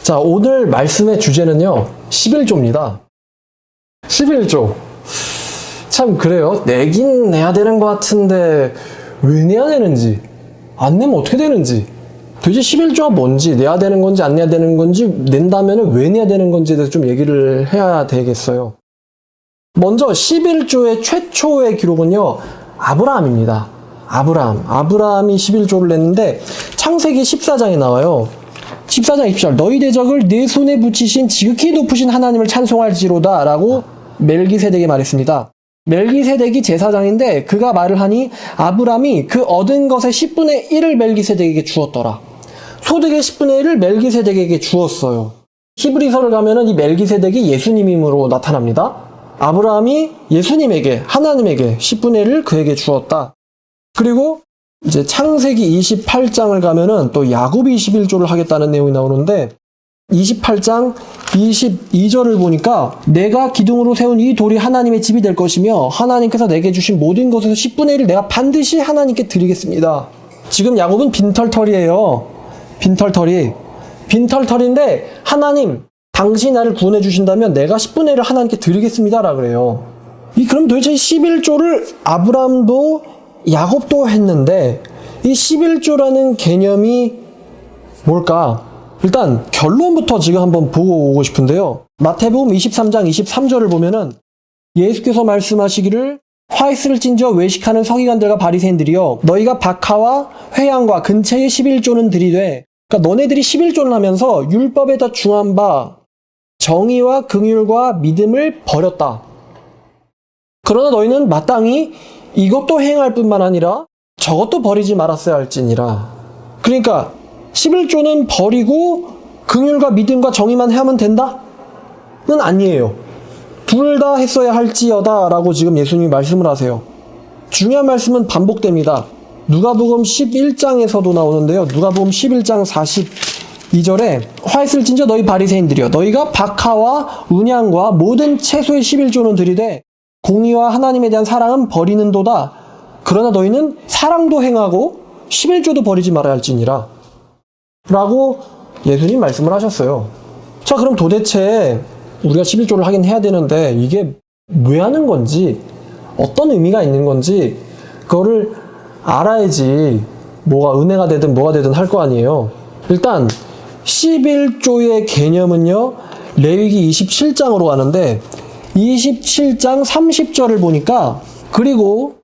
자, 오늘 말씀의 주제는요, 11조입니다. 11조. 참, 그래요. 내긴 내야 되는 것 같은데, 왜 내야 되는지, 안 내면 어떻게 되는지, 도대체 11조가 뭔지, 내야 되는 건지, 안 내야 되는 건지, 낸다면 왜 내야 되는 건지에 대해서 좀 얘기를 해야 되겠어요. 먼저 11조의 최초의 기록은요, 아브라함입니다. 아브라함이 11조를 냈는데, 창세기 14장에 나와요. 14장 20절, 너희 대적을 내 손에 붙이신 지극히 높으신 하나님을 찬송할지로다 라고 멜기세덱에 말했습니다. 멜기세덱이 제사장인데 그가 말을 하니 아브람이 그 얻은 것의 10분의 1을 멜기세덱에게 주었더라. 소득의 10분의 1을 멜기세덱에게 주었어요. 히브리서를 가면은 이 멜기세덱이 예수님으로 나타납니다. 아브라함이 예수님에게, 하나님에게 10분의 1을 그에게 주었다. 그리고 이제 창세기 28장을 가면은 또 야곱이 21조를 하겠다는 내용이 나오는데 28장 22절을 보니까 내가 기둥으로 세운 이 돌이 하나님의 집이 될 것이며 하나님께서 내게 주신 모든 것에서 10분의 1을 내가 반드시 하나님께 드리겠습니다. 지금 야곱은 빈털터리예요. 빈털터리인데 하나님, 당신이 나를 구원해 주신다면 내가 10분의 1을 하나님께 드리겠습니다 라 그래요. 그럼 도대체 11조를 아브람도 야곱도 했는데 이 11조라는 개념이 뭘까? 일단 결론부터 지금 한번 보고 오고 싶은데요. 마태복음 23장 23절을 보면은 예수께서 말씀하시기를 화 있을 찐저 외식하는 서기관들과 바리새인들이여 너희가 박하와 회양과 근처의 11조는 드리되, 그러니까 너네들이 11조를 하면서 율법에다 중한 바 정의와 긍휼과 믿음을 버렸다. 그러나 너희는 마땅히 이것도 행할 뿐만 아니라 저것도 버리지 말았어야 할지니라. 그러니까 11조는 버리고 긍휼과 믿음과 정의만 하면 된다? 는 아니에요. 둘 다 했어야 할지어다 라고 지금 예수님이 말씀을 하세요. 중요한 말씀은 반복됩니다. 누가복음 11장에서도 나오는데요. 누가복음 11장 42절에 화 있을 찐저 너희 바리새인들이여 너희가 박하와 은양과 모든 채소의 11조는 드리되 공의와 하나님에 대한 사랑은 버리는도다. 그러나 너희는 사랑도 행하고 11조도 버리지 말아야 할지니라 라고 예수님 말씀을 하셨어요. 자, 그럼 도대체 우리가 11조를 하긴 해야 되는데 이게 왜 하는 건지, 어떤 의미가 있는 건지 그거를 알아야지 뭐가 은혜가 되든 뭐가 되든 할 거 아니에요. 일단 11조의 개념은요, 레위기 27장으로 가는데 27장 30절을 보니까 그리고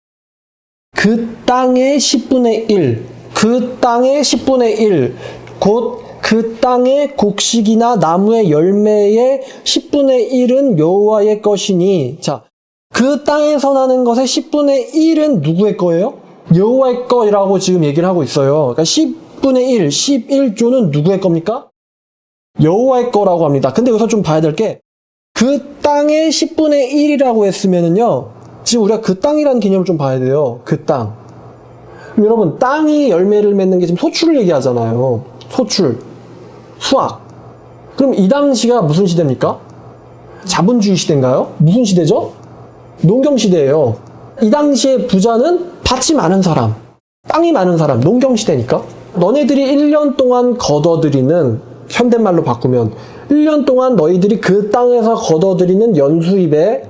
그 땅의 10분의 1, 그 땅의 10분의 1, 곧 그 땅의 곡식이나 나무의 열매의 10분의 1은 여호와의 것이니, 자, 그 땅에서 나는 것의 10분의 1은 누구의 거예요? 여호와의 거라고 지금 얘기를 하고 있어요. 그러니까 10분의 1, 11조는 누구의 겁니까? 여호와의 거라고 합니다. 근데 여기서 좀 봐야 될 게, 그 땅의 10분의 1이라고 했으면은요, 지금 우리가 그 땅이라는 개념을 좀 봐야 돼요. 그 땅. 그럼 여러분, 땅이 열매를 맺는 게 지금 소출을 얘기하잖아요. 소출, 수확. 그럼 이 당시가 무슨 시대입니까? 자본주의 시대인가요? 무슨 시대죠? 농경시대예요. 이 당시의 부자는 밭이 많은 사람, 땅이 많은 사람, 농경시대니까. 너네들이 1년 동안 걷어들이는, 현대말로 바꾸면 1년 동안 너희들이 그 땅에서 걷어들이는 연수입의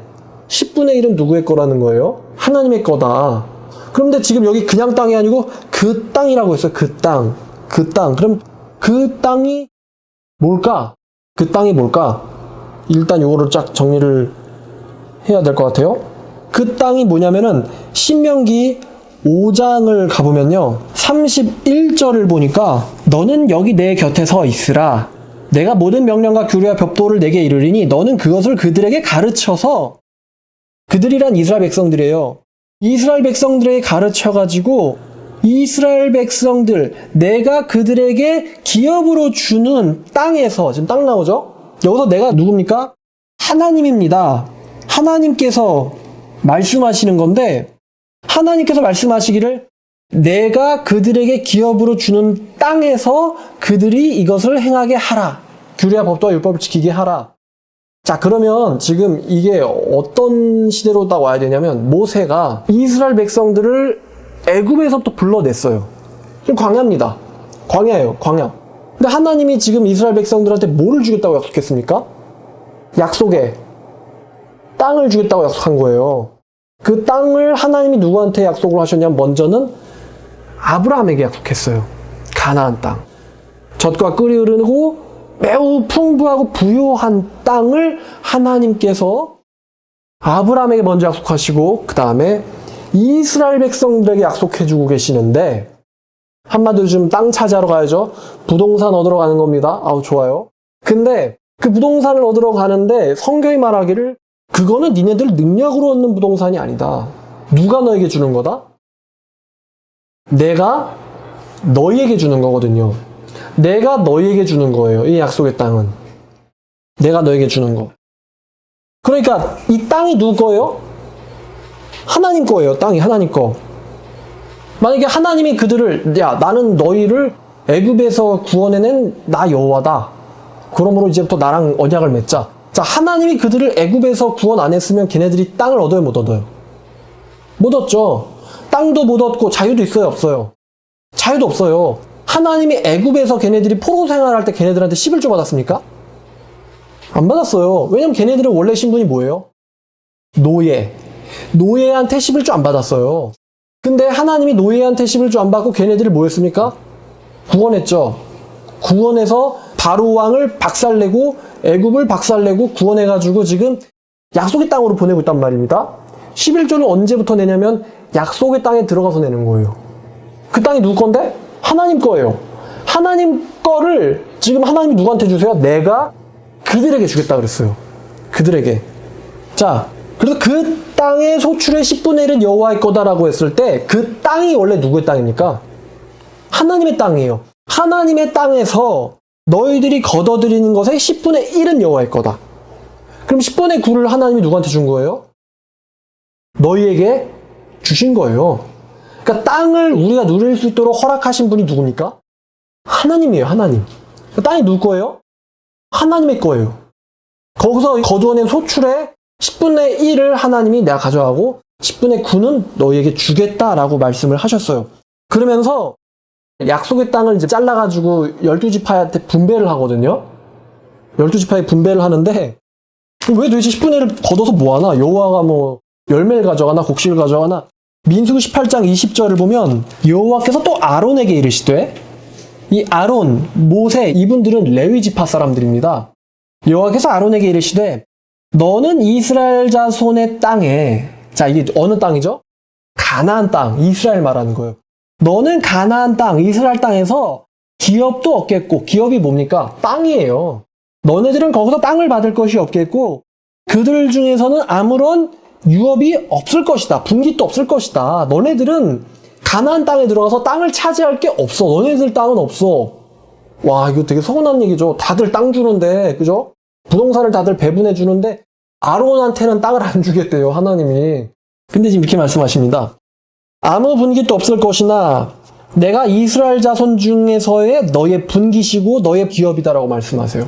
10분의 1은 누구의 거라는 거예요? 하나님의 거다. 그런데 지금 여기 그냥 땅이 아니고 그 땅이라고 했어요. 그 땅. 그럼 그 땅이 뭘까? 그 땅이 뭘까? 일단 요거를 쫙 정리를 해야 될 것 같아요. 그 땅이 뭐냐면은 신명기 5장을 가보면요, 31절을 보니까 너는 여기 내 곁에 서 있으라. 내가 모든 명령과 규례와 벽도를 내게 이르리니 너는 그것을 그들에게 가르쳐서, 그들이란 이스라엘 백성들이에요. 이스라엘 백성들에게 가르쳐가지고 이스라엘 백성들, 내가 그들에게 기업으로 주는 땅에서, 지금 땅 나오죠? 여기서 내가 누굽니까? 하나님입니다. 하나님께서 말씀하시는 건데, 하나님께서 말씀하시기를 내가 그들에게 기업으로 주는 땅에서 그들이 이것을 행하게 하라. 규례와 법도와 율법을 지키게 하라. 자, 그러면 지금 이게 어떤 시대로 딱 와야 되냐면, 모세가 이스라엘 백성들을 애굽에서부터 불러냈어요. 지금 광야입니다. 광야예요, 광야. 근데 하나님이 지금 이스라엘 백성들한테 뭐를 주겠다고 약속했습니까? 약속에 땅을 주겠다고 약속한 거예요. 그 땅을 하나님이 누구한테 약속을 하셨냐면 먼저는 아브라함에게 약속했어요. 가나안 땅. 젖과 꿀이 흐르고 매우 풍부하고 부요한 땅을 하나님께서 아브라함에게 먼저 약속하시고 그 다음에 이스라엘 백성들에게 약속해주고 계시는데 한마디로 지금 땅 차지하러 가야죠. 부동산 얻으러 가는 겁니다. 아우 좋아요. 근데 그 부동산을 얻으러 가는데 성경이 말하기를 그거는 니네들 능력으로 얻는 부동산이 아니다. 누가 너에게 주는 거다? 내가 너희에게 주는 거거든요. 내가 너희에게 주는 거예요. 이 약속의 땅은. 내가 너에게 주는 거. 그러니까 이 땅이 누구 거예요? 하나님 거예요. 땅이 하나님 거. 만약에 하나님이 그들을 야 나는 너희를 애굽에서 구원해낸 나 여호와다. 그러므로 이제부터 나랑 언약을 맺자. 자, 하나님이 그들을 애굽에서 구원 안 했으면 걔네들이 땅을 얻어요, 못 얻어요? 못 얻죠. 땅도 못 얻고 자유도 있어요, 없어요? 자유도 없어요. 하나님이 애굽에서 걔네들이 포로 생활할 때 걔네들한테 11조 받았습니까? 안 받았어요. 왜냐면 걔네들은 원래 신분이 뭐예요? 노예. 노예한테 11조 안 받았어요. 근데 하나님이 노예한테 11조 안 받고 걔네들을 뭐 했습니까? 구원했죠. 구원해서 바로 왕을 박살내고 애굽을 박살내고 구원해가지고 지금 약속의 땅으로 보내고 있단 말입니다. 11조를 언제부터 내냐면 약속의 땅에 들어가서 내는 거예요. 그 땅이 누구 건데? 하나님 거예요. 하나님 거를 지금 하나님이 누구한테 주세요? 내가 그들에게 주겠다 그랬어요. 그들에게. 자, 그래서 그 땅의 소출의 10분의 1은 여호와의 거다라고 했을 때 그 땅이 원래 누구의 땅입니까? 하나님의 땅이에요. 하나님의 땅에서 너희들이 걷어들이는 것의 10분의 1은 여호와의 거다. 그럼 10분의 9를 하나님이 누구한테 준 거예요? 너희에게 주신 거예요. 그러니까 땅을 우리가 누릴 수 있도록 허락하신 분이 누굽니까? 하나님이에요, 하나님. 땅이 누구 거예요? 하나님의 거예요. 거기서 거두어낸 소출의 10분의 1을 하나님이 내가 가져가고 10분의 9는 너희에게 주겠다라고 말씀을 하셨어요. 그러면서 약속의 땅을 이제 잘라가지고 12지파한테 분배를 하거든요. 12지파에 분배를 하는데 왜 도대체 10분의 1을 걷어서 뭐하나? 여호와가 뭐 열매를 가져가나 곡식을 가져가나? 민수기 18장 20절을 보면 여호와께서 또 아론에게 이르시되 이 아론, 모세 이분들은 레위지파 사람들입니다. 여호와께서 아론에게 이르시되 너는 이스라엘 자손의 땅에 자 이게 어느 땅이죠? 가나안 땅, 이스라엘 말하는 거예요. 너는 가나안 땅, 이스라엘 땅에서 기업도 얻겠고 기업이 뭡니까? 땅이에요. 너네들은 거기서 땅을 받을 것이 없겠고 그들 중에서는 아무런 유업이 없을 것이다. 분깃도 없을 것이다. 너네들은 가나안 땅에 들어가서 땅을 차지할 게 없어. 너네들 땅은 없어. 와 이거 되게 서운한 얘기죠. 다들 땅 주는데 그죠? 부동산을 다들 배분해 주는데 아론한테는 땅을 안 주겠대요. 하나님이. 근데 지금 이렇게 말씀하십니다. 아무 분깃도 없을 것이나 내가 이스라엘 자손 중에서의 너의 분깃이고 너의 기업이다라고 말씀하세요.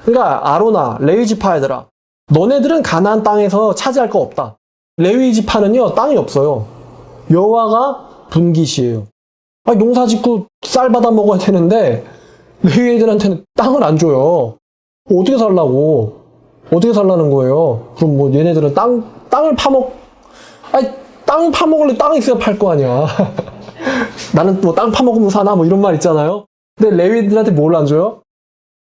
그러니까 아론아, 레위지파 애들아, 너네들은 가나안 땅에서 차지할 거 없다. 레위지파는요 땅이 없어요. 여호와가 분깃이에요. 아니, 농사 짓고 쌀 받아 먹어야 되는데 레위 애들한테는 땅을 안 줘요. 어떻게 살라고? 어떻게 살라는 거예요? 그럼 뭐 얘네들은 땅을 아니 땅 파먹을래 땅 있어야 팔 거 아니야. 나는 뭐 땅 파먹으면 사나 뭐 이런 말 있잖아요. 근데 레위인들한테 뭘 안 줘요?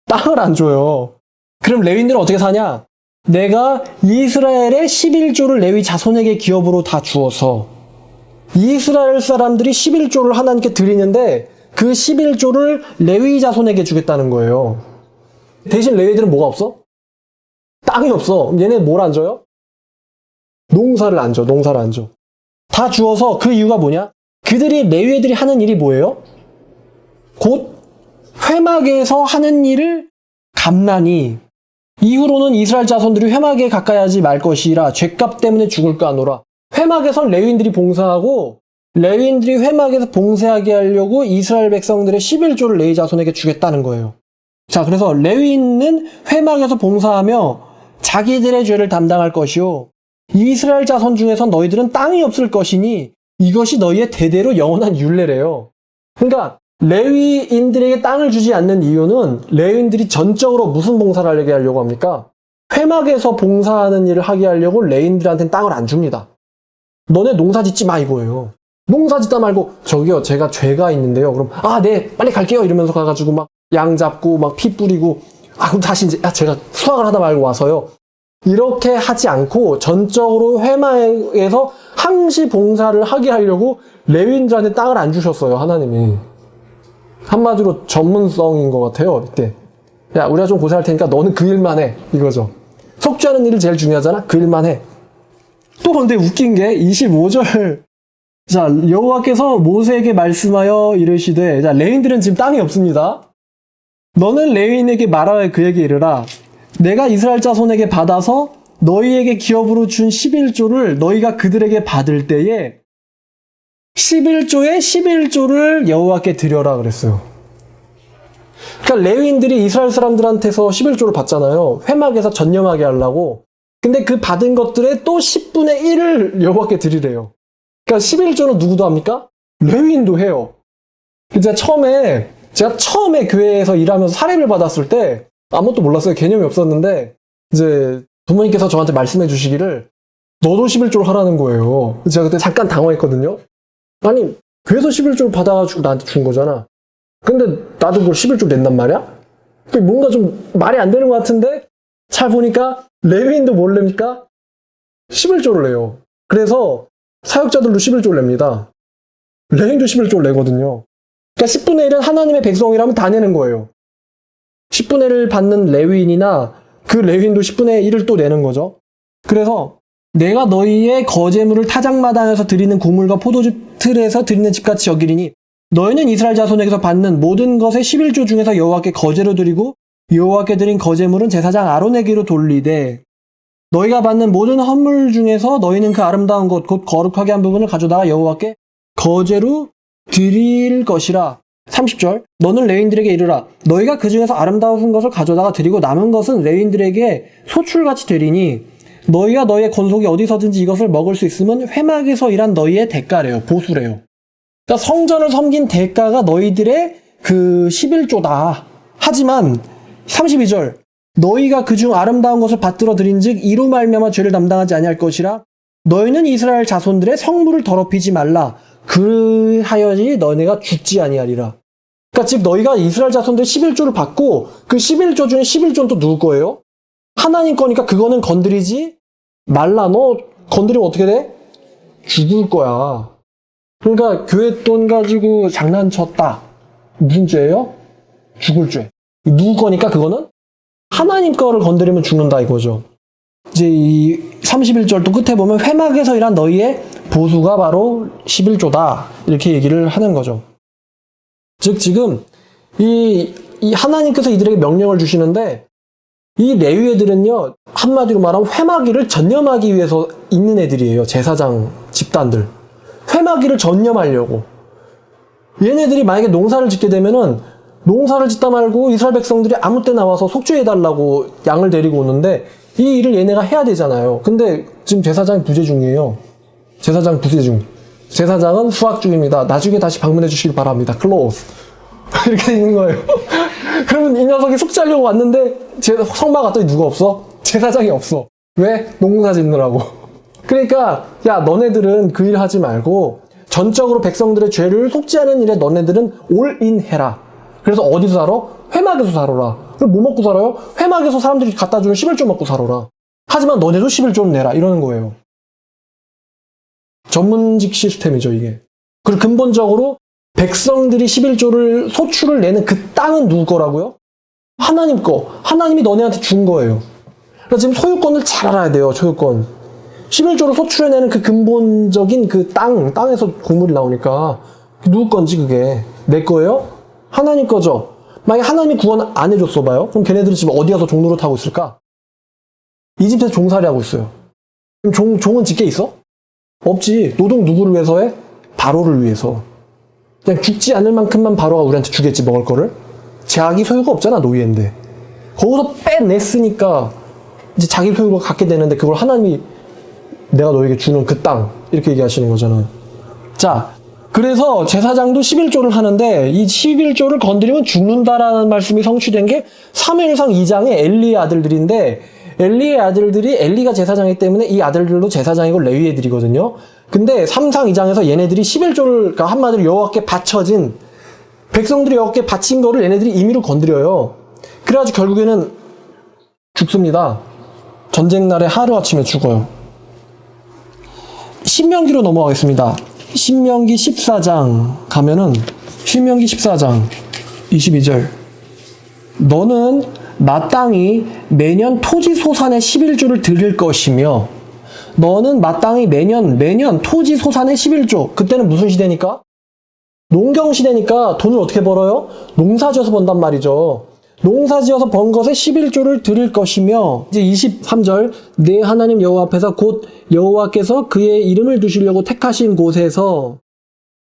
땅을 안 줘요. 그럼 레위인들은 어떻게 사냐? 내가 이스라엘의 11조를 레위 자손에게 기업으로 다 주어서 이스라엘 사람들이 11조를 하나님께 드리는데 그 11조를 레위 자손에게 주겠다는 거예요. 대신 레위들은 뭐가 없어? 땅이 없어. 얘네 뭘 안 줘요? 농사를 안 줘. 농사를 안 줘. 다 주어서 그 이유가 뭐냐? 그들이 레위애들이 하는 일이 뭐예요? 곧 회막에서 하는 일을 감나니 이후로는 이스라엘 자손들이 회막에 가까이 하지 말 것이라 죄값 때문에 죽을까 하노라. 회막에선 레위인들이 봉사하고 레위인들이 회막에서 봉사하게 하려고 이스라엘 백성들의 11조를 레위 자손에게 주겠다는 거예요. 자, 그래서 레위인은 회막에서 봉사하며 자기들의 죄를 담당할 것이요 이스라엘 자손 중에서 너희들은 땅이 없을 것이니 이것이 너희의 대대로 영원한 율례래요. 그러니까 레위인들에게 땅을 주지 않는 이유는 레위인들이 전적으로 무슨 봉사를 하려고 합니까? 회막에서 봉사하는 일을 하게 하려고 레위인들한테는 땅을 안 줍니다. 너네 농사 짓지 마 이거예요. 농사 짓다 말고 저기요 제가 죄가 있는데요. 그럼 네 빨리 갈게요 이러면서 가가지고 막 양 잡고 막 피 뿌리고 그럼 다시 이제 제가 수확을 하다 말고 와서요. 이렇게 하지 않고 전적으로 회막에서 항시 봉사를 하게 하려고 레위인들한테 땅을 안 주셨어요. 하나님이. 한마디로 전문성인 것 같아요. 이때 야 우리가 좀 고생할 테니까 너는 그 일만 해 이거죠. 속죄하는 일이 제일 중요하잖아. 그 일만 해. 또 근데 웃긴 게 25절 자 여호와께서 모세에게 말씀하여 이르시되 자 레위인들은 지금 땅이 없습니다. 너는 레위인에게 말하여 그에게 이르라 내가 이스라엘 자손에게 받아서 너희에게 기업으로 준 11조를 너희가 그들에게 받을 때에 11조에 11조를 여호와께 드려라 그랬어요. 그러니까 레위인들이 이스라엘 사람들한테서 11조를 받잖아요. 회막에서 전념하게 하려고. 근데 그 받은 것들의 또 10분의 1을 여호와께 드리래요. 그러니까 11조는 누구도 합니까? 레위인도 해요. 제가 처음에 교회에서 일하면서 사례를 받았을 때 아무것도 몰랐어요. 개념이 없었는데 이제 부모님께서 저한테 말씀해 주시기를 너도 11조를 하라는 거예요. 제가 그때 잠깐 당황했거든요. 아니 교회에서 11조를 받아가지고 나한테 준 거잖아. 근데 나도 그걸 11조 낸단 말이야? 뭔가 좀 말이 안 되는 것 같은데 잘 보니까 레위인도 뭘 냅니까? 11조를 내요. 그래서 사역자들도 11조를 냅니다. 레위인도 11조를 내거든요. 그러니까 10분의 1은 하나님의 백성이라면 다 내는 거예요. 10분의 1을 받는 레위인이나 그 레위인도 10분의 1을 또 내는 거죠. 그래서 내가 너희의 거제물을 타작마당에서 드리는 곡물과 포도즙 틀에서 드리는 집같이 여기리니 너희는 이스라엘 자손에게서 받는 모든 것의 11조 중에서 여호와께 거제로 드리고 여호와께 드린 거제물은 제사장 아론에게로 돌리되 너희가 받는 모든 헌물 중에서 너희는 그 아름다운 것 곧 거룩하게 한 부분을 가져다가 여호와께 거제로 드릴 것이라. 30절 너는 레위인들에게 이르라 너희가 그 중에서 아름다운 것을 가져다가 드리고 남은 것은 레위인들에게 소출같이 되리니 너희가 너희의 건속이 어디서든지 이것을 먹을 수 있으면 회막에서 일한 너희의 대가래요. 보수래요. 그러니까 성전을 섬긴 대가가 너희들의 그 11조다. 하지만 32절 너희가 그중 아름다운 것을 받들어 드린즉 이로 말미암아 죄를 담당하지 아니할 것이라. 너희는 이스라엘 자손들의 성물을 더럽히지 말라. 그하여지 너희가 죽지 아니하리라. 그러니까 즉 너희가 이스라엘 자손들 11조를 받고 그 11조 중에 11조는 또 누구 거예요? 하나님 거니까 그거는 건드리지 말라. 너 건드리면 어떻게 돼? 죽을 거야. 그러니까 교회 돈 가지고 장난쳤다. 무슨 죄예요? 죽을 죄. 누구 거니까 그거는? 하나님 거를 건드리면 죽는다 이거죠. 이제 이 31절 또 끝에 보면 회막에서 일한 너희의 보수가 바로 11조다. 이렇게 얘기를 하는 거죠. 즉 지금 이 하나님께서 이들에게 명령을 주시는데 이 레위 애들은요 한마디로 말하면 회막일을 전념하기 위해서 있는 애들이에요. 제사장 집단들. 회막일을 전념하려고. 얘네들이 만약에 농사를 짓게 되면은 농사를 짓다 말고 이스라엘 백성들이 아무 때 나와서 속죄해달라고 양을 데리고 오는데 이 일을 얘네가 해야 되잖아요. 근데 지금 제사장이 부재 중이에요. 제사장 부재 중. 제사장은 수학 중입니다. 나중에 다시 방문해 주시길 바랍니다. 클로즈. 이렇게 있는 거예요. 그러면 이 녀석이 속죄하려고 왔는데 성막 갔더니 누가 없어? 제사장이 없어. 왜? 농사 짓느라고. 그러니까 야 너네들은 그 일 하지 말고 전적으로 백성들의 죄를 속죄하는 일에 너네들은 올인 해라. 그래서 어디서 살아? 회막에서 살아라. 그럼 뭐 먹고 살아요? 회막에서 사람들이 갖다 주는 11조 먹고 살아라. 하지만 너네도 11조는 내라. 이러는 거예요. 전문직 시스템이죠 이게. 그리고 근본적으로 백성들이 11조를 소출을 내는 그 땅은 누구 거라고요? 하나님 거. 하나님이 너네한테 준 거예요. 그러니까 지금 소유권을 잘 알아야 돼요. 소유권. 11조를 소출해내는 그 근본적인 그 땅에서 곡물이 나오니까 누구 건지 그게 내 거예요? 하나님 거죠. 만약에 하나님이 구원 안 해줬어 봐요. 그럼 걔네들이 지금 어디 가서 종로를 타고 있을까? 이집트에서 종살이 하고 있어요. 그럼 종은 집게 있어? 없지. 노동 누구를 위해서 해? 바로를 위해서. 그냥 죽지 않을 만큼만 바로가 우리한테 주겠지 먹을 거를. 자기 소유가 없잖아 노예인데. 거기서 빼냈으니까 이제 자기 소유가 갖게 되는데 그걸 하나님이 내가 너에게 주는 그 땅 이렇게 얘기하시는 거잖아. 자 그래서 제사장도 11조를 하는데 이 11조를 건드리면 죽는다라는 말씀이 성취된 게 사무엘상 2장의 엘리의 아들들인데 엘리의 아들들이 엘리가 제사장이기 때문에 이 아들들도 제사장이고 레위 애들이거든요. 근데 3상 2장에서 얘네들이 11조를 그러니까 한마디로 여호와께 바쳐진 백성들이 여호와께 바친 거를 얘네들이 임의로 건드려요. 그래가지고 결국에는 죽습니다. 전쟁 날에 하루아침에 죽어요. 신명기로 넘어가겠습니다. 신명기 14장 가면은 신명기 14장 22절 너는 마땅히 매년 토지 소산의 11조를 드릴 것이며 너는 마땅히 매년 토지 소산의 11조 그때는 무슨 시대니까? 농경 시대니까 돈을 어떻게 벌어요? 농사지어서 번단 말이죠. 농사지어서 번 것에 11조를 드릴 것이며 이제 23절 내 하나님 여호와 앞에서 곧 여호와께서 그의 이름을 두시려고 택하신 곳에서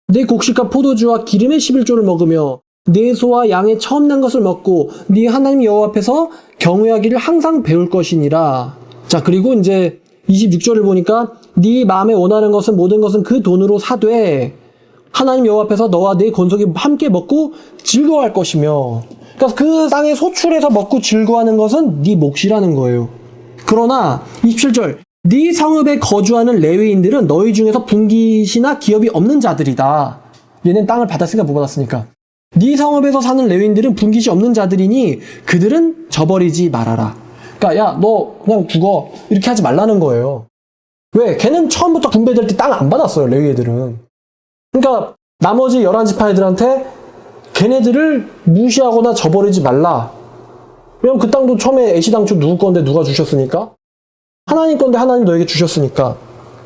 내 곡식과 포도주와 기름의 11조를 먹으며 내 소와 양의 처음 난 것을 먹고 네 하나님 여호와 앞에서 경외하기를 항상 배울 것이니라. 자 그리고 이제 26절을 보니까 네 마음에 원하는 것은 모든 것은 그 돈으로 사되 하나님 여호와 앞에서 너와 네 권속이 함께 먹고 즐거워할 것이며 그러니까 그 땅에 소출해서 먹고 즐거워하는 것은 네 몫이라는 거예요. 그러나 27절 네 성읍에 거주하는 레위인들은 너희 중에서 분깃이나 기업이 없는 자들이다. 얘는 땅을 받았으니까 뭐 받았으니까. 네 성읍에서 사는 레위인들은 분깃이 없는 자들이니 그들은 저버리지 말아라. 그러니까 야 너 그냥 죽어 이렇게 하지 말라는 거예요. 왜? 걔는 처음부터 분배될 때 땅 안 받았어요. 레위 애들은. 그러니까 나머지 11지파 애들한테 걔네들을 무시하거나 저버리지 말라. 왜냐면 그 땅도 처음에 애시당초 누구 건데 누가 주셨으니까? 하나님 건데 하나님 너에게 주셨으니까.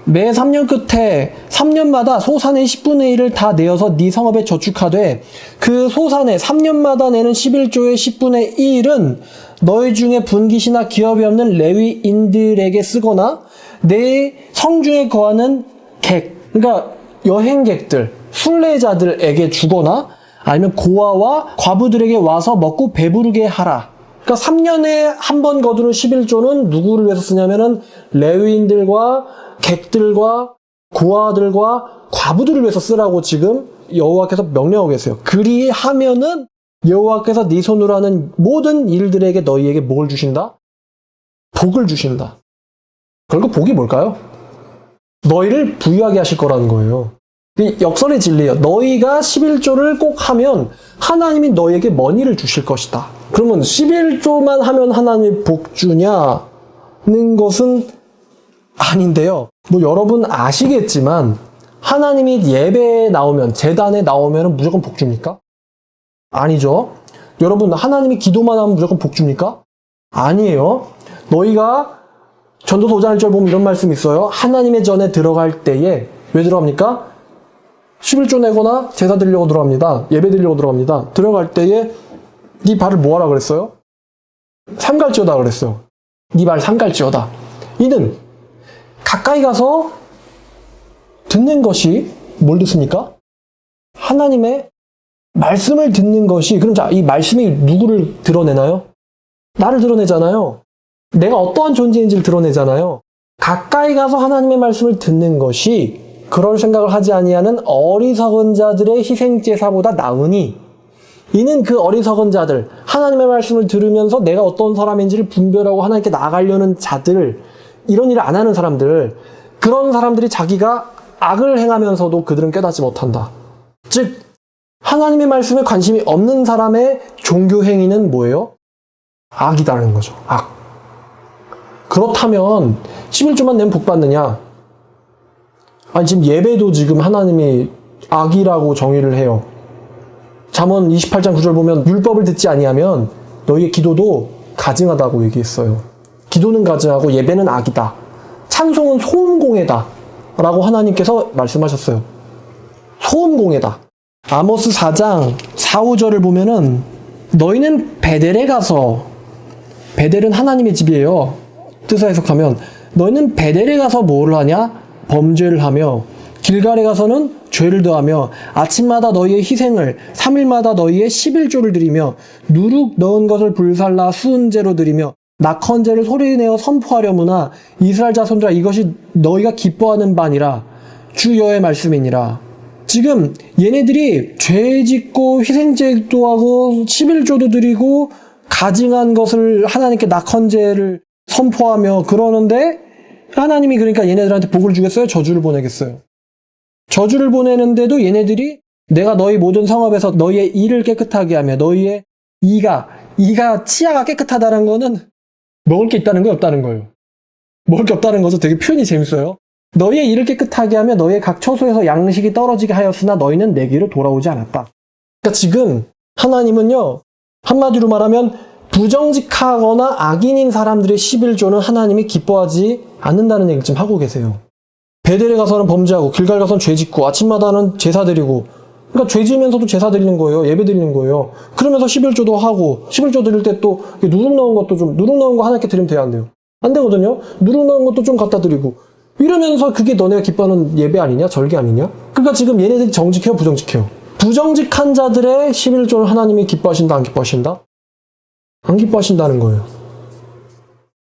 매 3년 끝에 3년마다 소산의 10분의 1을 다 내어서 네 성읍에 저축하되 그 소산의 3년마다 내는 11조의 10분의 1은 너희 중에 분깃이나 기업이 없는 레위인들에게 쓰거나 내 성중에 거하는 객, 그러니까 여행객들, 순례자들에게 주거나 아니면 고아와 과부들에게 와서 먹고 배부르게 하라. 그러니까 3년에 한 번 거두는 11조는 누구를 위해서 쓰냐면은 레위인들과 객들과 고아들과 과부들을 위해서 쓰라고 지금 여호와께서 명령하고 계세요. 그리하면은 여호와께서 네 손으로 하는 모든 일들에게 너희에게 뭘 주신다? 복을 주신다. 결국 복이 뭘까요? 너희를 부유하게 하실 거라는 거예요. 역설의 진리예요. 너희가 11조를 꼭 하면 하나님이 너희에게 머니를 주실 것이다. 그러면 11조만 하면 하나님이 복 주냐는 것은 아닌데요. 뭐 여러분 아시겠지만 하나님이 예배에 나오면 제단에 나오면 무조건 복 줍니까? 아니죠. 여러분 하나님이 기도만 하면 무조건 복 줍니까? 아니에요. 너희가 전도서 5장 1절 보면 이런 말씀이 있어요. 하나님의 전에 들어갈 때에 왜 들어갑니까? 11조 내거나 제사 드리려고 들어갑니다. 예배 드리려고 들어갑니다. 들어갈 때에 네 발을 뭐하라 그랬어요? 삼갈지어다 그랬어요. 네 발 삼갈지어다. 이는 가까이 가서 듣는 것이 뭘 듣습니까? 하나님의 말씀을 듣는 것이. 그럼 자, 이 말씀이 누구를 드러내나요? 나를 드러내잖아요. 내가 어떠한 존재인지를 드러내잖아요. 가까이 가서 하나님의 말씀을 듣는 것이 그럴 생각을 하지 아니하는 어리석은 자들의 희생제사보다 나으니 이는 그 어리석은 자들, 하나님의 말씀을 들으면서 내가 어떤 사람인지를 분별하고 하나님께 나아가려는 자들, 이런 일을 안 하는 사람들, 그런 사람들이 자기가 악을 행하면서도 그들은 깨닫지 못한다. 즉 하나님의 말씀에 관심이 없는 사람의 종교 행위는 뭐예요? 악이다라는 거죠. 악. 그렇다면 11조만 내면 복 받느냐? 아니 지금 예배도 지금 하나님이 악이라고 정의를 해요. 잠언 28장 9절 보면 율법을 듣지 아니하면 너희의 기도도 가증하다고 얘기했어요. 기도는 가증하고 예배는 악이다. 찬송은 소음공해다 라고 하나님께서 말씀하셨어요. 소음공해다. 아모스 4장 4, 5절을 보면은 너희는 베델에 가서, 베델은 하나님의 집이에요. 뜻을 해석하면 너희는 베델에 가서 뭘 하냐? 범죄를 하며 길갈에 가서는 죄를 더하며 아침마다 너희의 희생을 3일마다 너희의 11조를 드리며 누룩 넣은 것을 불살라 수은제로 드리며 낙헌제를 소리내어 선포하려무나 이스라엘 자손들아 이것이 너희가 기뻐하는 바니라 주 여호와의 말씀이니라. 지금 얘네들이 죄 짓고 희생제도 하고 11조도 드리고 가증한 것을 하나님께 낙헌제를 선포하며 그러는데 하나님이 그러니까 얘네들한테 복을 주겠어요? 저주를 보내겠어요? 저주를 보내는데도 얘네들이 내가 너희 모든 성읍에서 너희의 이를 깨끗하게 하며 너희의 이가 치아가 깨끗하다는 거는 먹을 게 있다는 거예요? 없다는 거예요? 먹을 게 없다는 거죠. 되게 표현이 재밌어요. 너희의 이를 깨끗하게 하며 너희의 각 처소에서 양식이 떨어지게 하였으나 너희는 내게로 돌아오지 않았다. 그러니까 지금 하나님은요, 한마디로 말하면 부정직하거나 악인인 사람들의 11조는 하나님이 기뻐하지 않는다는 얘기를 지금 하고 계세요. 베델에 가서는 범죄하고 길갈 가서는 죄 짓고 아침마다는 제사 드리고, 그러니까 죄 지으면서도 제사 드리는 거예요. 예배 드리는 거예요. 그러면서 11조도 하고 11조 드릴 때 또 누룩 넣은 것도 좀 누룩 넣은 거 하나님께 드리면 돼요, 안 돼요? 안 되거든요. 누룩 넣은 것도 좀 갖다 드리고 이러면서 그게 너네가 기뻐하는 예배 아니냐? 절개 아니냐? 그러니까 지금 얘네들이 정직해요, 부정직해요? 부정직한 자들의 11조를 하나님이 기뻐하신다, 안 기뻐하신다? 안 기뻐하신다는 거예요.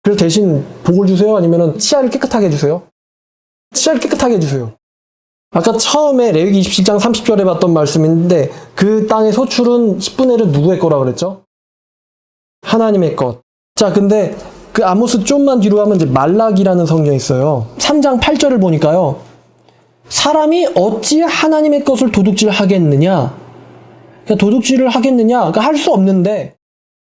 그래서 대신 복을 주세요? 아니면은 치아를 깨끗하게 해주세요? 치아를 깨끗하게 해주세요. 아까 처음에 레위기 27장 30절에 봤던 말씀인데 그 땅의 소출은 10분의 1은 누구의 거라 그랬죠? 하나님의 것. 자, 근데 그 아모스 좀만 뒤로 가면 이제 말라기라는 성경이 있어요. 3장 8절을 보니까요. 사람이 어찌 하나님의 것을 도둑질 하겠느냐? 그러니까 도둑질을 하겠느냐? 그러니까 할 수 없는데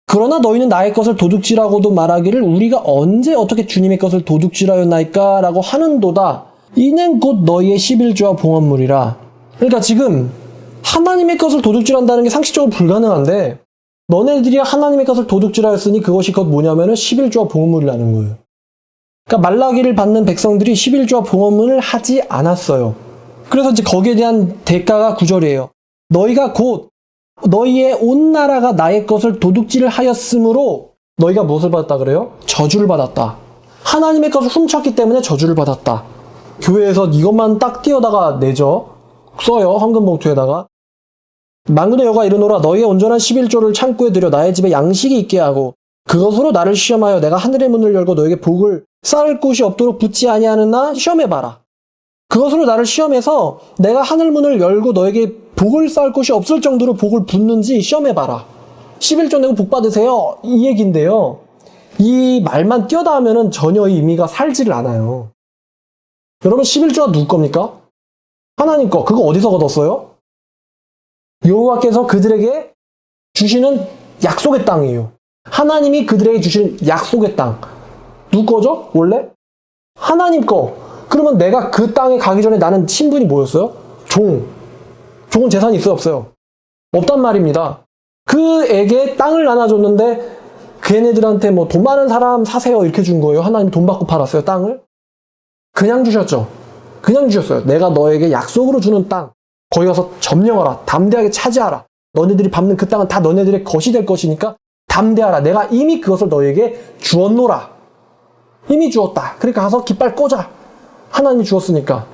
그러나 너희는 나의 것을 도둑질하고도 말하기를 우리가 언제 어떻게 주님의 것을 도둑질하였나이까? 라고 하는도다. 이는 곧 너희의 11조와 봉헌물이라. 그러니까 지금 하나님의 것을 도둑질한다는 게 상식적으로 불가능한데 너네들이 하나님의 것을 도둑질하였으니 그것이 곧 뭐냐면은 11조와 봉헌물이라는 거예요. 그러니까 말라기를 받는 백성들이 11조와 봉헌물을 하지 않았어요. 그래서 이제 거기에 대한 대가가 9절이에요. 너희가 곧 너희의 온 나라가 나의 것을 도둑질을 하였으므로 너희가 무엇을 받았다 그래요? 저주를 받았다. 하나님의 것을 훔쳤기 때문에 저주를 받았다. 교회에서 이것만 딱 띄어다가 내죠. 써요. 헌금봉투에다가. 만군의 여호와가 이르노라 너희의 온전한 11조를 창고에 들여 나의 집에 양식이 있게 하고 그것으로 나를 시험하여 내가 하늘의 문을 열고 너에게 복을 쌓을 곳이 없도록 붙지 아니하느나 시험해봐라. 그것으로 나를 시험해서 내가 하늘 문을 열고 너에게 복을 쌓을 곳이 없을 정도로 복을 붓는지 시험해봐라. 11조 내고 복 받으세요. 이 얘기인데요. 이 말만 띄어다 하면은 전혀 이 의미가 살지를 않아요. 여러분 11조가 누구 겁니까? 하나님 거. 그거 어디서 얻었어요? 여호와께서 그들에게 주시는 약속의 땅이에요. 하나님이 그들에게 주시는 약속의 땅. 누구 거죠? 원래? 하나님 거. 그러면 내가 그 땅에 가기 전에 나는 신분이 뭐였어요? 종. 종은 재산이 있어요? 없어요? 없단 말입니다. 그에게 땅을 나눠줬는데 걔네들한테 뭐 돈 많은 사람 사세요 이렇게 준 거예요. 하나님 돈 받고 팔았어요, 땅을? 그냥 주셨죠. 그냥 주셨어요. 내가 너에게 약속으로 주는 땅. 거기 가서 점령하라. 담대하게 차지하라. 너네들이 밟는 그 땅은 다 너네들의 것이 될 것이니까 담대하라. 내가 이미 그것을 너에게 주었노라. 이미 주었다. 그러니까 가서 깃발 꽂아. 하나님이 주었으니까.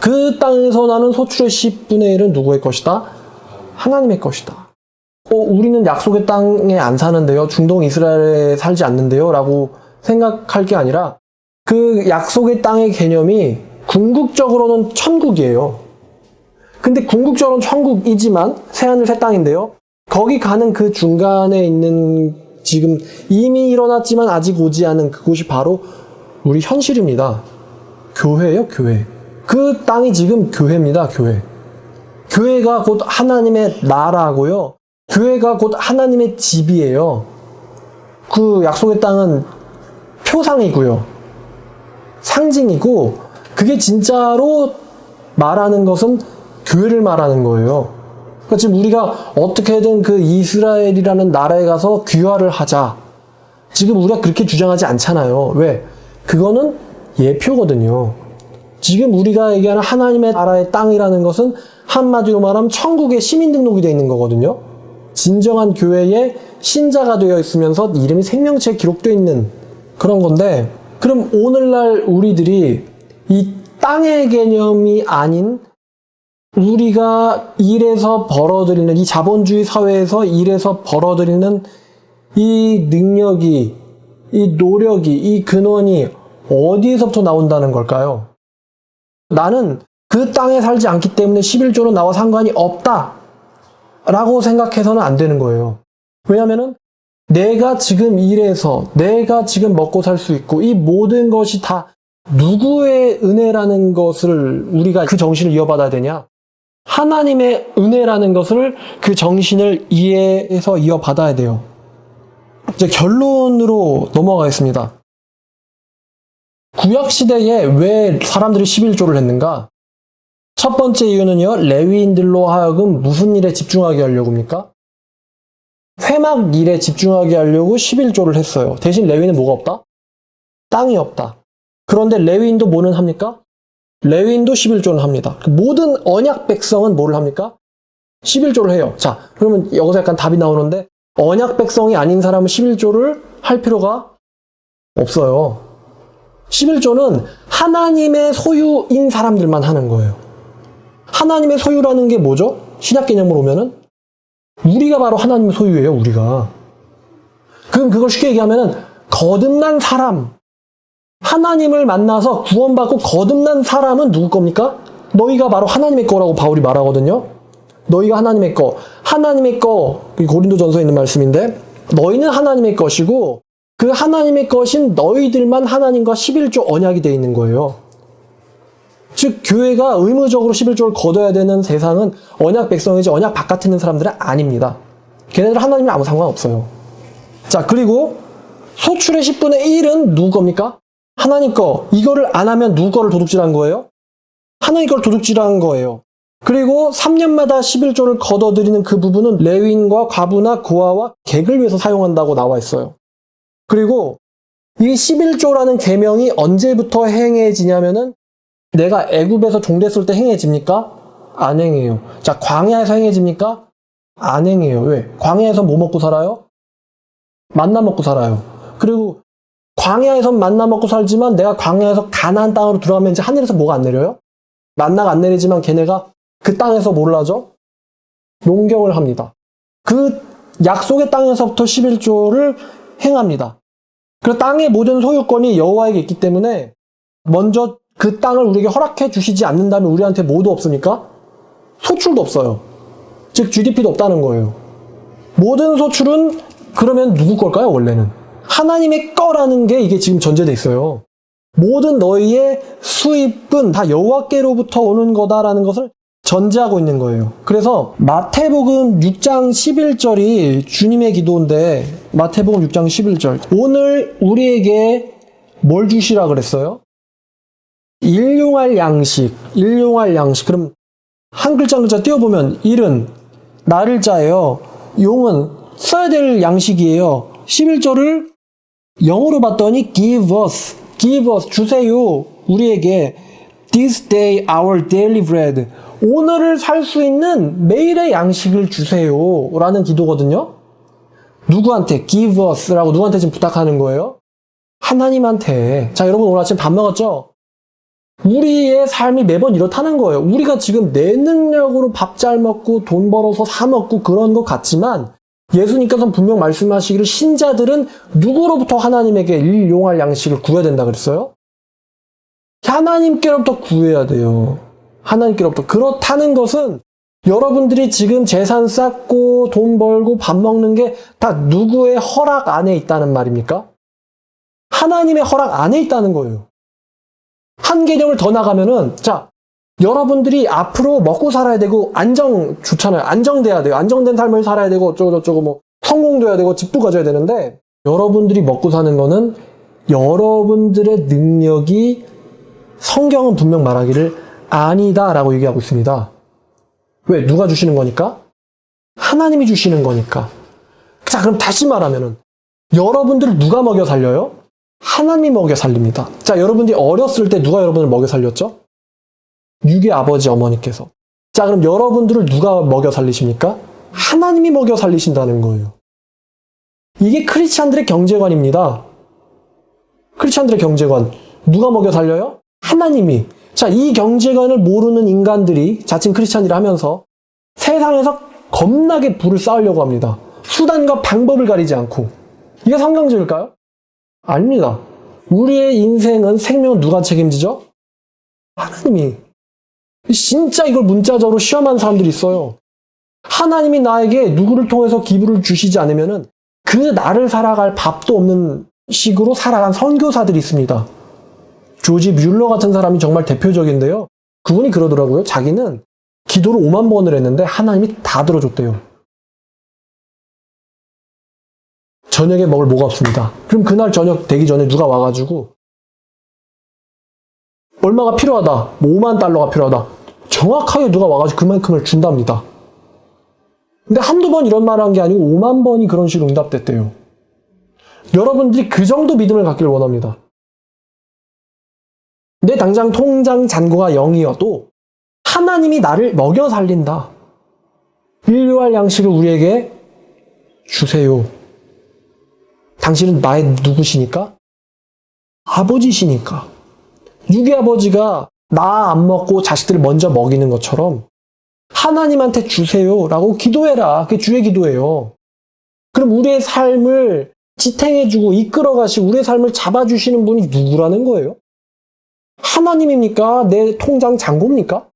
그 땅에서 나는 소출의 10분의 1은 누구의 것이다? 하나님의 것이다. 우리는 약속의 땅에 안 사는데요. 중동 이스라엘에 살지 않는데요. 라고 생각할 게 아니라 그 약속의 땅의 개념이 궁극적으로는 천국이에요. 근데 궁극적으로는 천국이지만 새하늘 새 땅인데요. 거기 가는 그 중간에 있는 지금 이미 일어났지만 아직 오지 않은 그곳이 바로 우리 현실입니다. 교회예요, 교회. 그 땅이 지금 교회입니다, 교회. 교회가 곧 하나님의 나라고요. 교회가 곧 하나님의 집이에요. 그 약속의 땅은 표상이고요. 상징이고 그게 진짜로 말하는 것은 교회를 말하는 거예요. 그러니까 지금 우리가 어떻게든 그 이스라엘이라는 나라에 가서 귀화를 하자. 지금 우리가 그렇게 주장하지 않잖아요. 왜? 그거는 예표거든요. 지금 우리가 얘기하는 하나님의 나라의 땅이라는 것은 한마디로 말하면 천국의 시민 등록이 되어 있는 거거든요. 진정한 교회의 신자가 되어 있으면서 이름이 생명체에 기록되어 있는 그런 건데, 그럼 오늘날 우리들이 이 땅의 개념이 아닌 우리가 일에서 벌어들이는 이 자본주의 사회에서 일에서 벌어들이는 이 능력이, 이 노력이, 이 근원이 어디에서부터 나온다는 걸까요? 나는 그 땅에 살지 않기 때문에 11조는 나와 상관이 없다 라고 생각해서는 안 되는 거예요. 왜냐면은 내가 지금 일해서 내가 지금 먹고 살 수 있고 이 모든 것이 다 누구의 은혜라는 것을 우리가 그 정신을 이어받아야 되냐? 하나님의 은혜라는 것을 그 정신을 이해해서 이어받아야 돼요. 이제 결론으로 넘어가겠습니다. 구약시대에 왜 사람들이 11조를 했는가? 첫 번째 이유는요, 레위인들로 하여금 무슨 일에 집중하게 하려고입니까? 회막 일에 집중하게 하려고 11조를 했어요. 대신 레위는 뭐가 없다? 땅이 없다. 그런데 레위인도 뭐는 합니까? 레위인도 11조는 합니다. 모든 언약 백성은 뭐를 합니까? 11조를 해요. 자, 그러면 여기서 약간 답이 나오는데 언약 백성이 아닌 사람은 11조를 할 필요가 없어요. 11조는 하나님의 소유인 사람들만 하는 거예요. 하나님의 소유라는 게 뭐죠? 신약 개념으로 오면은 우리가 바로 하나님의 소유예요, 우리가. 그럼 그걸 쉽게 얘기하면은 거듭난 사람, 하나님을 만나서 구원받고 거듭난 사람은 누구 겁니까? 너희가 바로 하나님의 거라고 바울이 말하거든요. 너희가 하나님의 거. 하나님의 거, 고린도전서에 있는 말씀인데 너희는 하나님의 것이고 그 하나님의 것인 너희들만 하나님과 11조 언약이 되어 있는 거예요. 즉 교회가 의무적으로 11조를 거둬야 되는 세상은 언약 백성이지 언약 바깥에 있는 사람들은 아닙니다. 걔네들 하나님이랑 아무 상관없어요. 자, 그리고 소출의 10분의 1은 누구 겁니까? 하나님 거. 이거를 안 하면 누구 거를 도둑질한 거예요? 하나님 거를 도둑질한 거예요. 그리고 3년마다 11조를 걷어들이는 그 부분은 레위인과 과부나 고아와 객을 위해서 사용한다고 나와 있어요. 그리고 이 11조라는 계명이 언제부터 행해지냐면은 내가 애굽에서 종됐을 때 행해집니까? 안 행해요. 자, 광야에서 행해집니까? 안 행해요. 왜? 광야에서 뭐 먹고 살아요? 만나 먹고 살아요. 그리고 광야에선 만나 먹고 살지만 내가 광야에서 가나안 땅으로 들어가면 이제 하늘에서 뭐가 안 내려요? 만나가 안 내리지만 걔네가 그 땅에서 뭘 하죠? 농경을 합니다. 그 약속의 땅에서부터 11조를 행합니다. 그 땅의 모든 소유권이 여호와에게 있기 때문에 먼저 그 땅을 우리에게 허락해 주시지 않는다면 우리한테 뭐도 없습니까? 소출도 없어요. 즉 GDP도 없다는 거예요. 모든 소출은 그러면 누구 걸까요? 원래는 하나님의 거라는 게 이게 지금 전제돼 있어요. 모든 너희의 수입은 다 여호와께로부터 오는 거다라는 것을 전제하고 있는 거예요. 그래서 마태복음 6장 11절이 주님의 기도인데 마태복음 6장 11절 오늘 우리에게 뭘 주시라 그랬어요? 일용할 양식. 그럼 한 글자 한 글자 띄워보면 일은 나를 자예요. 용은 써야 될 양식이에요. 11절을 영어로 봤더니 give us 주세요. 우리에게 this day our daily bread 오늘을 살 수 있는 매일의 양식을 주세요 라는 기도거든요. 누구한테? give us라고 누구한테 지금 부탁하는 거예요? 하나님한테. 자, 여러분 오늘 아침 밥 먹었죠? 우리의 삶이 매번 이렇다는 거예요. 우리가 지금 내 능력으로 밥 잘 먹고 돈 벌어서 사 먹고 그런 것 같지만 예수님께서는 분명 말씀하시기를 신자들은 누구로부터 하나님에게 일용할 양식을 구해야 된다 그랬어요? 하나님께로부터 구해야 돼요. 하나님께로부터. 그렇다는 것은 여러분들이 지금 재산 쌓고 돈 벌고 밥 먹는 게 다 누구의 허락 안에 있다는 말입니까? 하나님의 허락 안에 있다는 거예요. 한 개념을 더 나가면은 자, 여러분들이 앞으로 먹고 살아야 되고 좋잖아요. 안정돼야 돼요. 안정된 삶을 살아야 되고 어쩌고 뭐 성공돼야 되고 집도 가져야 되는데 여러분들이 먹고 사는 거는 여러분들의 능력이 성경은 분명 말하기를 아니다라고 얘기하고 있습니다. 왜? 누가 주시는 거니까? 하나님이 주시는 거니까. 자, 그럼 다시 말하면은 여러분들을 누가 먹여 살려요? 하나님이 먹여 살립니다. 자, 여러분들이 어렸을 때 누가 여러분을 먹여 살렸죠? 육의 아버지 어머니께서. 자, 그럼 여러분들을 누가 먹여 살리십니까? 하나님이 먹여 살리신다는 거예요. 이게 크리스찬들의 경제관입니다. 크리스찬들의 경제관. 누가 먹여 살려요? 하나님이. 자, 이 경제관을 모르는 인간들이 자칭 크리스찬이라 하면서 세상에서 겁나게 부를 쌓으려고 합니다. 수단과 방법을 가리지 않고. 이게 성경적일까요? 아닙니다. 우리의 인생은 생명은 누가 책임지죠? 하나님이. 진짜 이걸 문자적으로 시험한 사람들이 있어요. 하나님이 나에게 누구를 통해서 기부를 주시지 않으면은 그 나를 살아갈 밥도 없는 식으로 살아간 선교사들이 있습니다. 조지 뮬러 같은 사람이 정말 대표적인데요. 그분이 그러더라고요. 자기는 기도를 5만 번을 했는데 하나님이 다 들어줬대요. 저녁에 먹을 뭐가 없습니다. 그럼 그날 저녁 되기 전에 누가 와가지고 얼마가 필요하다. 뭐 5만 달러가 필요하다. 정확하게 누가 와가지고 그만큼을 준답니다. 근데 한두 번 이런 말을 한 게 아니고 5만 번이 그런 식으로 응답됐대요. 여러분들이 그 정도 믿음을 갖기를 원합니다. 내 당장 통장 잔고가 0이어도 하나님이 나를 먹여 살린다. 일용할 양식을 우리에게 주세요. 당신은 나의 누구시니까? 아버지시니까. 육의 아버지가 나 안 먹고 자식들을 먼저 먹이는 것처럼 하나님한테 주세요라고 기도해라. 그게 주의 기도예요. 그럼 우리의 삶을 지탱해주고 이끌어가시고 우리의 삶을 잡아주시는 분이 누구라는 거예요? 하나님입니까? 내 통장 잔고입니까?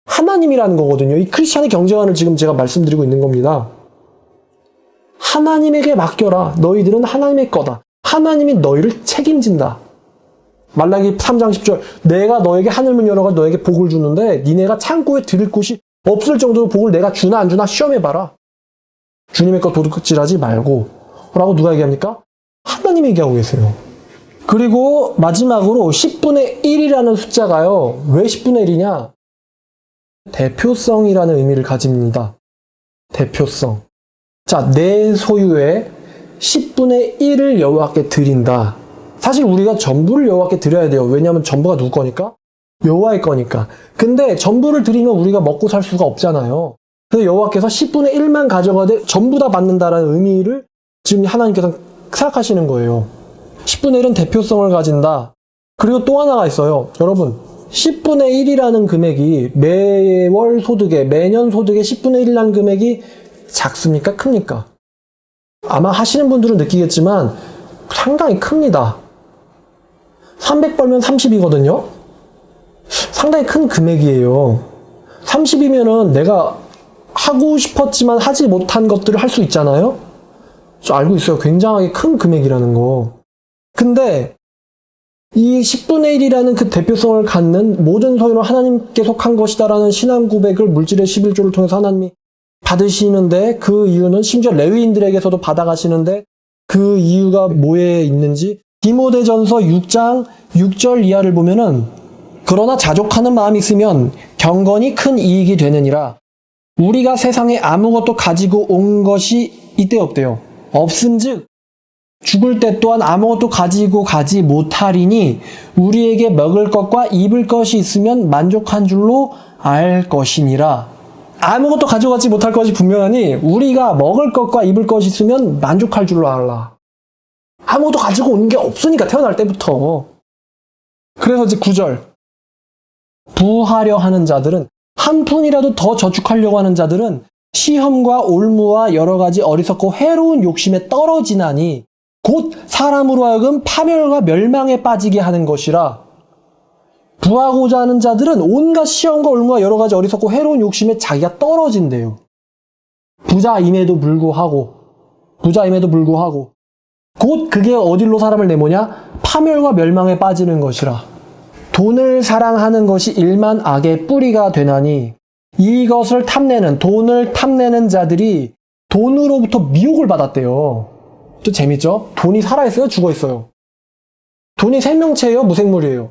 하나님이라는 거거든요. 이 크리스찬의 경제관을 지금 제가 말씀드리고 있는 겁니다. 하나님에게 맡겨라. 너희들은 하나님의 거다. 하나님이 너희를 책임진다. 말라기 3장 10절 내가 너에게 하늘문 열어가 너에게 복을 주는데 니네가 창고에 들일 곳이 없을 정도로 복을 내가 주나 안 주나 시험해봐라. 주님의 것 도둑질하지 말고 라고 누가 얘기합니까? 하나님이 얘기하고 계세요. 그리고 마지막으로 10분의 1이라는 숫자가요. 왜 10분의 1이냐? 대표성이라는 의미를 가집니다. 대표성. 자, 내 소유의 10분의 1을 여호와께 드린다. 사실 우리가 전부를 여호와께 드려야 돼요. 왜냐하면 전부가 누구 거니까? 여호와의 거니까. 근데 전부를 드리면 우리가 먹고 살 수가 없잖아요. 그래서 여호와께서 10분의 1만 가져가되 전부 다 받는다라는 의미를 지금 하나님께서 생각하시는 거예요. 10분의 1은 대표성을 가진다. 그리고 또 하나가 있어요. 여러분, 10분의 1이라는 금액이 매월 소득에, 매년 소득의 10분의 1이라는 금액이 작습니까? 큽니까? 아마 하시는 분들은 느끼겠지만 상당히 큽니다. 300 벌면 30이거든요? 상당히 큰 금액이에요. 30이면은 내가 하고 싶었지만 하지 못한 것들을 할 수 있잖아요? 저 알고 있어요. 굉장하게 큰 금액이라는 거. 근데 이 10분의 1이라는 그 대표성을 갖는 모든 소유는 하나님께 속한 것이다라는 신앙 고백을 물질의 11조를 통해서 하나님이 받으시는데 그 이유는 심지어 레위인들에게서도 받아가시는데 그 이유가 뭐에 있는지 디모데전서 6장 6절 이하를 보면은 그러나 자족하는 마음이 있으면 경건이 큰 이익이 되느니라. 우리가 세상에 아무것도 가지고 온 것이 이때 없대요. 없은즉 죽을 때 또한 아무것도 가지고 가지 못하리니 우리에게 먹을 것과 입을 것이 있으면 만족한 줄로 알 것이니라. 아무것도 가져가지 못할 것이 분명하니 우리가 먹을 것과 입을 것이 있으면 만족할 줄로 알라. 아무것도 가지고 온 게 없으니까 태어날 때부터. 그래서 이제 9절 부하려 하는 자들은 한 푼이라도 더 저축하려고 하는 자들은 시험과 올무와 여러 가지 어리석고 해로운 욕심에 떨어지나니 곧 사람으로 하여금 파멸과 멸망에 빠지게 하는 것이라. 부하고자 하는 자들은 온갖 시험과 올무와 여러 가지 어리석고 해로운 욕심에 자기가 떨어진대요. 부자임에도 불구하고 곧 그게 어디로 사람을 내모냐? 파멸과 멸망에 빠지는 것이라. 돈을 사랑하는 것이 일만 악의 뿌리가 되나니 이것을 탐내는, 돈을 탐내는 자들이 돈으로부터 미혹을 받았대요. 또 재밌죠? 돈이 살아있어요? 죽어있어요? 돈이 생명체예요? 무생물이에요?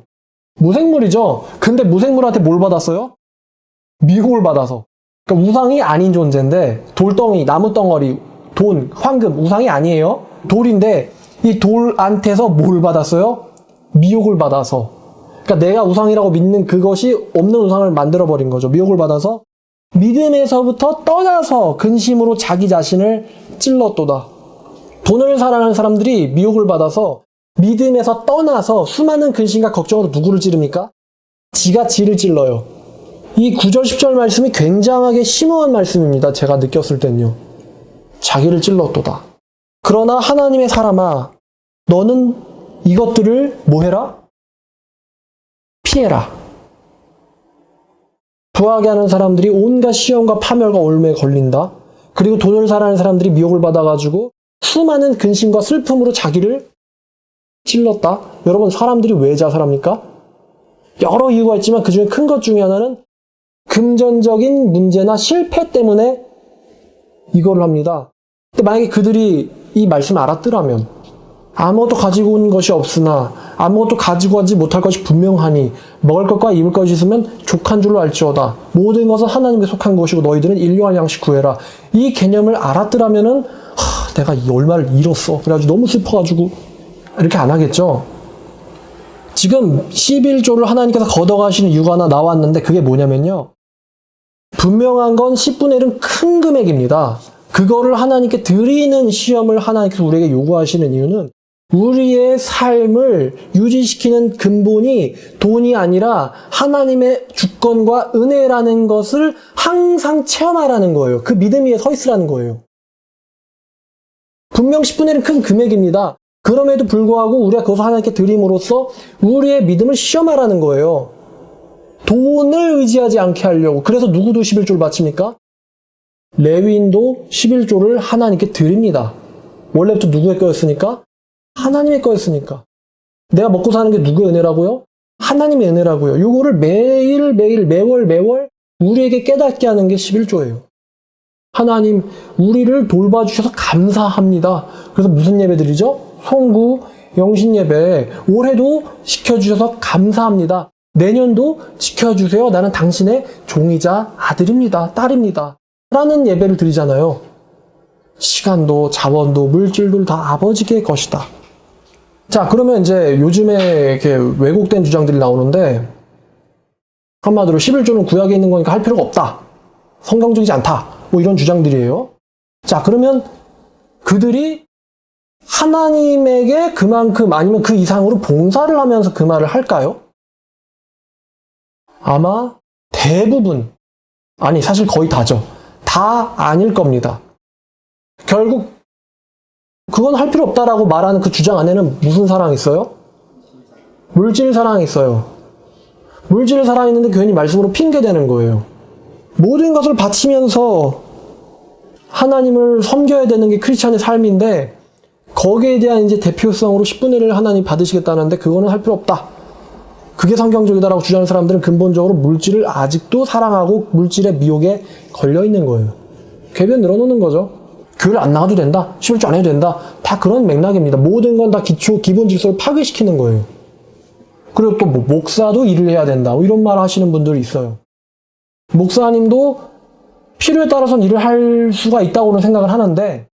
무생물이죠? 근데 무생물한테 뭘 받았어요? 미혹을 받아서. 그러니까 우상이 아닌 존재인데 돌덩이, 나무덩어리, 돈, 황금, 우상이 아니에요? 돌인데 이 돌한테서 뭘 받았어요? 미혹을 받아서. 그러니까 내가 우상이라고 믿는 그것이 없는 우상을 만들어버린 거죠. 미혹을 받아서 믿음에서부터 떠나서 근심으로 자기 자신을 찔렀도다. 돈을 사랑하는 사람들이 미혹을 받아서 믿음에서 떠나서 수많은 근심과 걱정으로 누구를 찌릅니까? 지가 지를 찔러요. 이 9절 10절 말씀이 굉장하게 심오한 말씀입니다. 제가 느꼈을 땐요. 자기를 찔렀도다. 그러나 하나님의 사람아, 너는 이것들을 뭐 해라? 피해라. 부하게 하는 사람들이 온갖 시험과 파멸과 올무에 걸린다. 그리고 돈을 사랑하는 사람들이 미혹을 받아가지고 수많은 근심과 슬픔으로 자기를 찔렀다. 여러분, 사람들이 왜 자살합니까? 여러 이유가 있지만 그 중에 큰 것 중에 하나는 금전적인 문제나 실패 때문에 이거를 합니다. 근데 만약에 그들이 이 말씀을 알았더라면, 아무것도 가지고 온 것이 없으나 아무것도 가지고 가지 못할 것이 분명하니 먹을 것과 입을 것이 있으면 족한 줄로 알지어다. 모든 것은 하나님께 속한 것이고 너희들은 일용할 양식 구해라. 이 개념을 알았더라면은 내가 이 얼마를 잃었어. 그래가지고 너무 슬퍼가지고 이렇게 안 하겠죠. 지금 11조를 하나님께서 걷어가시는 이유가 하나 나왔는데 그게 뭐냐면요. 분명한 건 10분의 1은 큰 금액입니다. 그거를 하나님께 드리는 시험을 하나님께서 우리에게 요구하시는 이유는 우리의 삶을 유지시키는 근본이 돈이 아니라 하나님의 주권과 은혜라는 것을 항상 체험하라는 거예요. 그 믿음 위에 서 있으라는 거예요. 분명 10분의 1은 큰 금액입니다. 그럼에도 불구하고 우리가 그것을 하나님께 드림으로써 우리의 믿음을 시험하라는 거예요. 돈을 의지하지 않게 하려고. 그래서 누구도 11조를 바칩니까? 레위인도 11조를 하나님께 드립니다. 원래부터 누구의 거였으니까? 하나님의 거였으니까. 내가 먹고 사는 게 누구의 은혜라고요? 하나님의 은혜라고요. 요거를 매일매일 매월 우리에게 깨닫게 하는 게 11조예요. 하나님, 우리를 돌봐주셔서 감사합니다. 그래서 무슨 예배 드리죠? 송구, 영신예배. 올해도 지켜주셔서 감사합니다. 내년도 지켜주세요. 나는 당신의 종이자 아들입니다. 딸입니다. 라는 예배를 드리잖아요. 시간도 자원도 물질도 다 아버지의 것이다. 자, 그러면 이제 요즘에 이렇게 왜곡된 주장들이 나오는데 한마디로 11조는 구약에 있는 거니까 할 필요가 없다. 성경적이지 않다. 뭐 이런 주장들이에요. 자, 그러면 그들이 하나님에게 그만큼 아니면 그 이상으로 봉사를 하면서 그 말을 할까요? 아마 대부분, 아니 사실 거의 다죠. 다 아닐 겁니다. 결국 그건 할 필요 없다라고 말하는 그 주장 안에는 무슨 사랑이 있어요? 물질 사랑이 있어요. 물질 사랑이 있는데 괜히 말씀으로 핑계대는 거예요. 모든 것을 바치면서 하나님을 섬겨야 되는 게 크리스찬의 삶인데 거기에 대한 이제 대표성으로 10분의 1을 하나님 받으시겠다는데 그거는 할 필요 없다. 그게 성경적이다라고 주장하는 사람들은 근본적으로 물질을 아직도 사랑하고 물질의 미혹에 걸려 있는 거예요. 궤변 늘어놓는 거죠. 교회를 안 나가도 된다. 11조 안 해도 된다. 다 그런 맥락입니다. 모든 건 다 기본 질서를 파괴시키는 거예요. 그리고 또 뭐 목사도 일을 해야 된다. 이런 말 하시는 분들이 있어요. 목사님도 필요에 따라서는 일을 할 수가 있다고는 생각을 하는데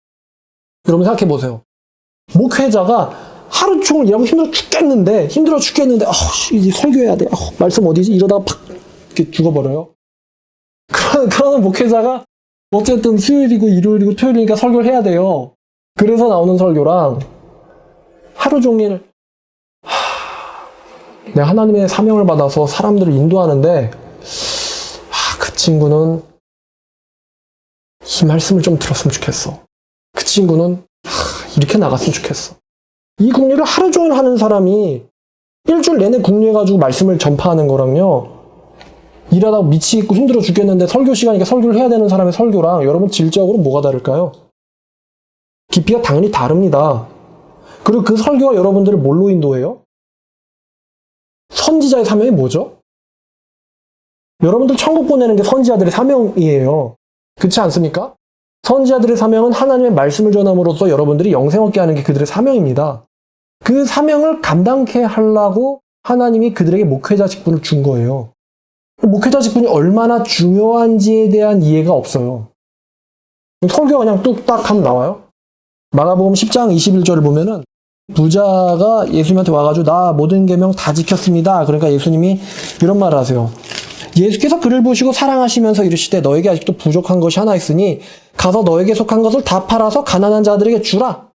여러분 생각해 보세요. 목회자가 하루 종일 일하고 힘들어 죽겠는데 이제 설교해야 돼. 말씀 어디지? 이러다가 팍 이렇게 죽어버려요. 그러는 목회자가 어쨌든 수요일이고 일요일이고 토요일이니까 설교를 해야 돼요. 그래서 나오는 설교랑 하루 종일 내가 하나님의 사명을 받아서 사람들을 인도하는데 그 친구는 이 말씀을 좀 들었으면 좋겠어. 그 친구는 이렇게 나갔으면 좋겠어. 이 국리를 하루 종일 하는 사람이 일주일 내내 국리해가지고 말씀을 전파하는 거랑요. 일하다 미치겠고 힘들어 죽겠는데 설교 시간이니까 설교를 해야 되는 사람의 설교랑 여러분 질적으로 뭐가 다를까요? 깊이가 당연히 다릅니다. 그리고 그 설교가 여러분들을 뭘로 인도해요? 선지자의 사명이 뭐죠? 여러분들 천국 보내는 게 선지자들의 사명이에요. 그렇지 않습니까? 선지자들의 사명은 하나님의 말씀을 전함으로써 여러분들이 영생 얻게 하는 게 그들의 사명입니다. 그 사명을 감당케 하려고 하나님이 그들에게 목회자 직분을 준 거예요. 목회자 직분이 얼마나 중요한지에 대한 이해가 없어요. 설교가 그냥 뚝딱 하면 나와요. 마가복음 10장 21절을 보면은 부자가 예수님한테 와가지고 나 모든 계명 다 지켰습니다. 그러니까 예수님이 이런 말을 하세요. 예수께서 그를 보시고 사랑하시면서 이르시되 너에게 아직도 부족한 것이 하나 있으니 가서 너에게 속한 것을 다 팔아서 가난한 자들에게 주라.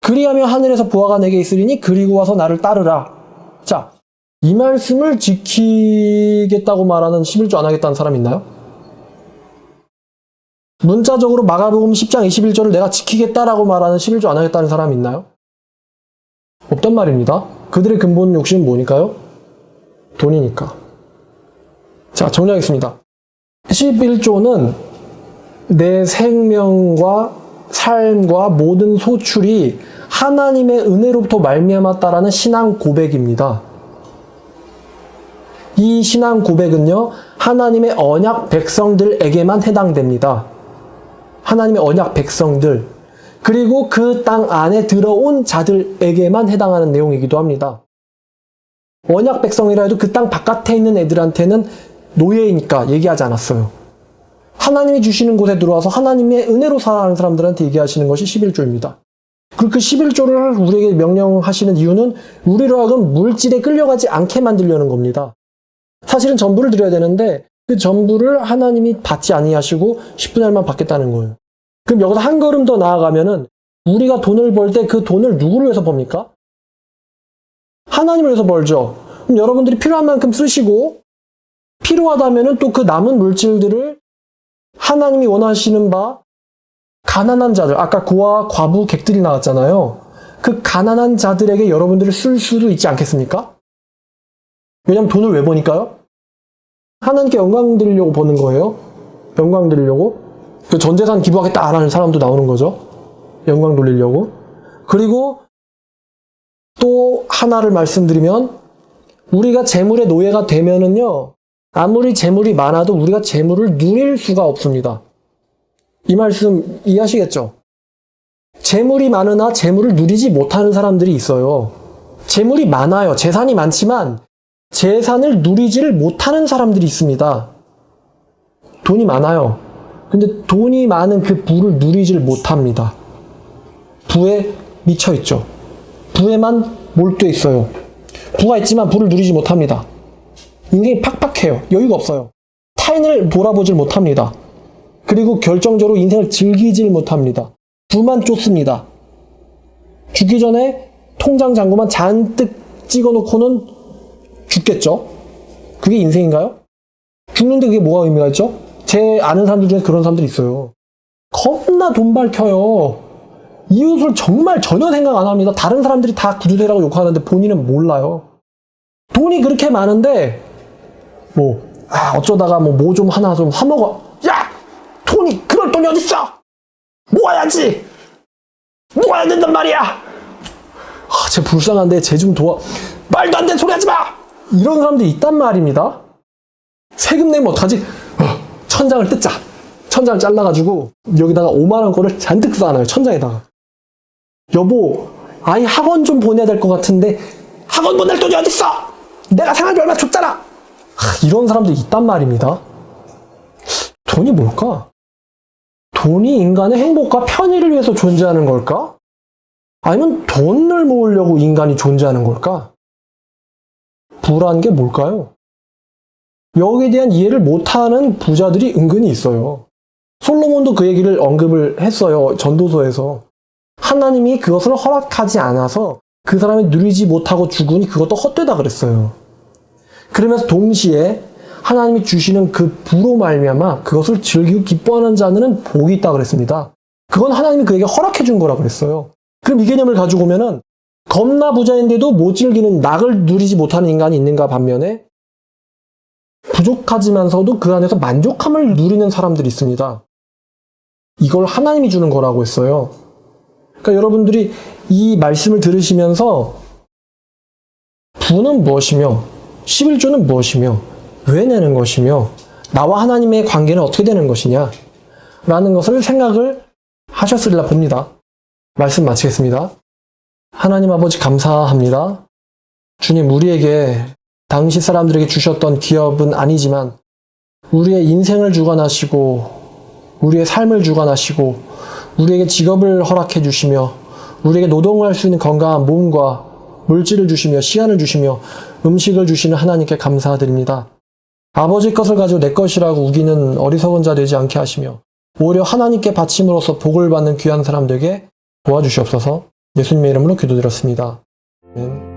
그리하면 하늘에서 보화가 내게 있으리니 그리고 와서 나를 따르라. 자, 이 말씀을 지키겠다고 말하는 11조 안 하겠다는 사람 있나요? 문자적으로 마가복음 10장 21절을 내가 지키겠다라고 말하는 11조 안 하겠다는 사람 있나요? 없단 말입니다. 그들의 근본 욕심은 뭐니까요? 돈이니까. 자, 정리하겠습니다. 11조는 내 생명과 삶과 모든 소출이 하나님의 은혜로부터 말미암았다라는 신앙 고백입니다. 이 신앙 고백은요, 하나님의 언약 백성들에게만 해당됩니다. 하나님의 언약 백성들, 그리고 그 땅 안에 들어온 자들에게만 해당하는 내용이기도 합니다. 언약 백성이라 해도 그 땅 바깥에 있는 애들한테는 노예이니까 얘기하지 않았어요. 하나님이 주시는 곳에 들어와서 하나님의 은혜로 살아가는 사람들한테 얘기하시는 것이 11조입니다. 그리고 그 11조를 우리에게 명령하시는 이유는 우리로 하여금 물질에 끌려가지 않게 만들려는 겁니다. 사실은 전부를 드려야 되는데 그 전부를 하나님이 받지 아니하시고 10분의 1만 받겠다는 거예요. 그럼 여기서 한 걸음 더 나아가면은 우리가 돈을 벌 때 그 돈을 누구를 위해서 법니까? 하나님을 위해서 벌죠. 그럼 여러분들이 필요한 만큼 쓰시고 필요하다면은 또 그 남은 물질들을 하나님이 원하시는 바 가난한 자들, 아까 고아, 과부, 객들이 나왔잖아요. 그 가난한 자들에게 여러분들이 쓸 수도 있지 않겠습니까? 왜냐면 돈을 왜 버니까요? 하나님께 영광 드리려고 버는 거예요. 영광 드리려고. 그 전재산 기부하겠다 안 하는 사람도 나오는 거죠. 영광 돌리려고. 그리고 또 하나를 말씀드리면 우리가 재물의 노예가 되면은요, 아무리 재물이 많아도 우리가 재물을 누릴 수가 없습니다. 이 말씀 이해하시겠죠? 재물이 많으나 재물을 누리지 못하는 사람들이 있어요. 재물이 많아요. 재산이 많지만 재산을 누리지를 못하는 사람들이 있습니다. 돈이 많아요. 근데 돈이 많은 그 부를 누리지를 못합니다. 부에 미쳐있죠. 부에만 몰두해 있어요. 부가 있지만 부를 누리지 못합니다. 인생이 팍팍해요. 여유가 없어요. 타인을 돌아보질 못합니다. 그리고 결정적으로 인생을 즐기질 못합니다. 부만 쫓습니다. 죽기 전에 통장 잔고만 잔뜩 찍어놓고는 죽겠죠? 그게 인생인가요? 죽는데 그게 뭐가 의미가 있죠? 제 아는 사람들 중에 그런 사람들이 있어요. 겁나 돈 밝혀요. 이웃을 정말 전혀 생각 안 합니다. 다른 사람들이 다 구두대라고 욕하는데 본인은 몰라요. 돈이 그렇게 많은데 어쩌다가 뭐 좀 하나 좀 사먹어. 야! 돈이 그럴 돈이 어딨어! 모아야지! 모아야 된단 말이야! 쟤 불쌍한데 쟤 좀 도와. 말도 안 되는 소리 하지 마! 이런 사람들이 있단 말입니다. 세금 내면 어떡하지? 천장을 뜯자. 천장을 잘라가지고 여기다가 5만 원 거를 잔뜩 쌓아놔요. 천장에다가. 여보, 아이 학원 좀 보내야 될 것 같은데 학원 보낼 돈이 어딨어! 내가 생활비 얼마 줬잖아! 이런 사람들이 있단 말입니다. 돈이 뭘까? 돈이 인간의 행복과 편의를 위해서 존재하는 걸까? 아니면 돈을 모으려고 인간이 존재하는 걸까? 부라는 게 뭘까요? 여기에 대한 이해를 못하는 부자들이 은근히 있어요. 솔로몬도 그 얘기를 언급을 했어요. 전도서에서. 하나님이 그것을 허락하지 않아서 그 사람이 누리지 못하고 죽으니 그것도 헛되다 그랬어요. 그러면서 동시에 하나님이 주시는 그 부로 말미암아 그것을 즐기고 기뻐하는 자는 복이 있다 그랬습니다. 그건 하나님이 그에게 허락해 준 거라 그랬어요. 그럼 이 개념을 가지고 오면은 겁나 부자인데도 못 즐기는 낙을 누리지 못하는 인간이 있는가 반면에 부족하지만서도 그 안에서 만족함을 누리는 사람들이 있습니다. 이걸 하나님이 주는 거라고 했어요. 그러니까 여러분들이 이 말씀을 들으시면서 부는 무엇이며 11조는 무엇이며 왜 내는 것이며 나와 하나님의 관계는 어떻게 되는 것이냐 라는 것을 생각을 하셨으리라 봅니다. 말씀 마치겠습니다. 하나님 아버지 감사합니다. 주님, 우리에게 당시 사람들에게 주셨던 기업은 아니지만 우리의 인생을 주관하시고 우리의 삶을 주관하시고 우리에게 직업을 허락해 주시며 우리에게 노동할 수 있는 건강한 몸과 물질을 주시며 시간을 주시며 음식을 주시는 하나님께 감사드립니다. 아버지 것을 가지고 내 것이라고 우기는 어리석은 자 되지 않게 하시며 오히려 하나님께 바침으로써 복을 받는 귀한 사람 되게 도와주시옵소서. 예수님의 이름으로 기도드렸습니다. 아멘.